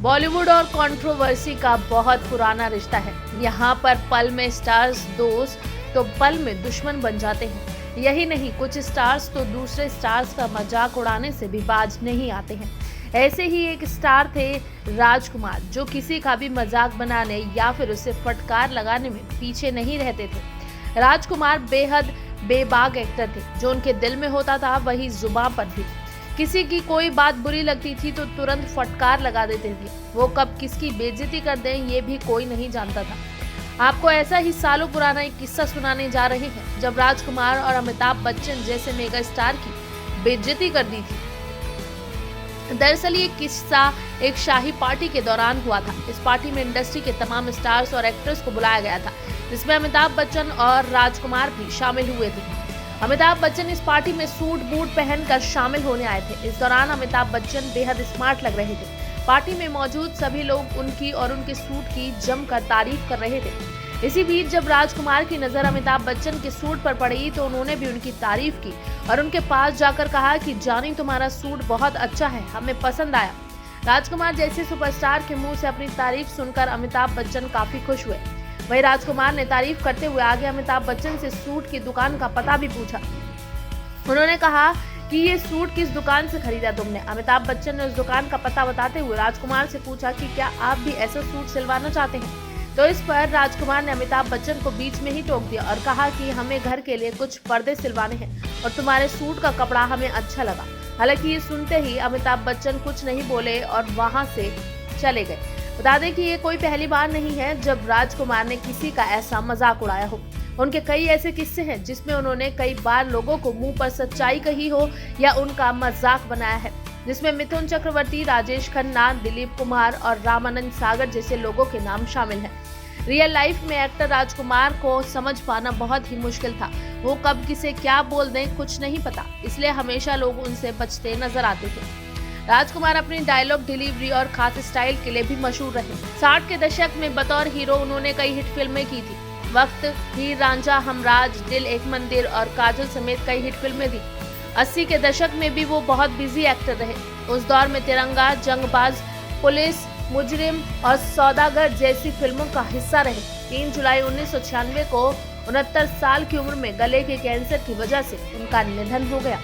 बॉलीवुड और कंट्रोवर्सी का बहुत पुराना रिश्ता है। यहाँ पर पल में स्टार्स दोस्त तो पल में दुश्मन बन जाते हैं। यही नहीं, कुछ स्टार्स तो दूसरे स्टार्स का मजाक उड़ाने से भी बाज नहीं आते हैं। ऐसे ही एक स्टार थे राजकुमार, जो किसी का भी मजाक बनाने या फिर उसे फटकार लगाने में पीछे नहीं रहते थे। राजकुमार बेहद बेबाक एक्टर थे। जो उनके दिल में होता था वही जुबान पर भी। किसी की कोई बात बुरी लगती थी तो तुरंत फटकार लगा देते थे। वो कब किसकी बेइज्जती कर दें ये भी कोई नहीं जानता था। आपको ऐसा ही सालों पुराना एक किस्सा सुनाने जा रहे हैं, जब राजकुमार और अमिताभ बच्चन जैसे मेगा स्टार की बेइज्जती कर दी थी। दरअसल ये किस्सा एक शाही पार्टी के दौरान हुआ था। इस पार्टी में इंडस्ट्री के तमाम स्टार्स और एक्ट्रेस को बुलाया गया था, जिसमें अमिताभ बच्चन और राजकुमार भी शामिल हुए थे। अमिताभ बच्चन इस पार्टी में सूट बूट पहनकर शामिल होने आए थे। इस दौरान अमिताभ बच्चन बेहद स्मार्ट लग रहे थे। पार्टी में मौजूद सभी लोग उनकी और उनके सूट की जमकर तारीफ कर रहे थे। इसी बीच जब राजकुमार की नजर अमिताभ बच्चन के सूट पर पड़ी तो उन्होंने भी उनकी तारीफ की और उनके पास जाकर कहा कि जानी, तुम्हारा सूट बहुत अच्छा है, हमें पसंद आया। राजकुमार जैसे सुपरस्टार के मुंह से अपनी तारीफ सुनकर अमिताभ बच्चन काफी खुश हुए। वहीं राजकुमार ने तारीफ करते हुए आगे अमिताभ बच्चन से सूट की दुकान का पता भी पूछा। उन्होंने कहा कि ये सूट किस दुकान से खरीदा तुमने। अमिताभ बच्चन ने उस दुकान का पता बताते हुए राजकुमार से पूछा कि क्या आप भी ऐसा सूट सिलवाना चाहते हैं। तो इस पर राजकुमार ने अमिताभ बच्चन को बीच में ही टोक दिया और कहा कि हमें घर के लिए कुछ पर्दे सिलवाने हैं और तुम्हारे सूट का कपड़ा हमें अच्छा लगा। हालांकि ये सुनते ही अमिताभ बच्चन कुछ नहीं बोले और वहां से चले गए। बता दें कि ये कोई पहली बार नहीं है जब राजकुमार ने किसी का ऐसा मजाक उड़ाया हो। उनके कई ऐसे किस्से हैं जिसमें उन्होंने कई बार लोगों को मुंह पर सच्चाई कही हो या उनका मजाक बनाया है, जिसमें मिथुन चक्रवर्ती, राजेश खन्ना, दिलीप कुमार और रामानंद सागर जैसे लोगों के नाम शामिल हैं। रियल लाइफ में एक्टर राजकुमार को समझ पाना बहुत ही मुश्किल था। वो कब किसे क्या बोल दें कुछ नहीं पता, इसलिए हमेशा लोग उनसे बचते नजर आते थे। राजकुमार अपनी डायलॉग डिलीवरी और खास स्टाइल के लिए भी मशहूर रहे। 60 के दशक में बतौर हीरो उन्होंने कई हिट फिल्में की थी। वक्त, हीर रांझा, हमराज, दिल एक मंदिर और काजल समेत कई हिट फिल्में थी। 80 के दशक में भी वो बहुत बिजी एक्टर रहे। उस दौर में तिरंगा, जंगबाज, पुलिस, मुजरिम और सौदागर जैसी फिल्मों का हिस्सा रहे। 3 जुलाई 1996 को 69 साल की उम्र में गले के कैंसर की वजह से उनका निधन हो गया।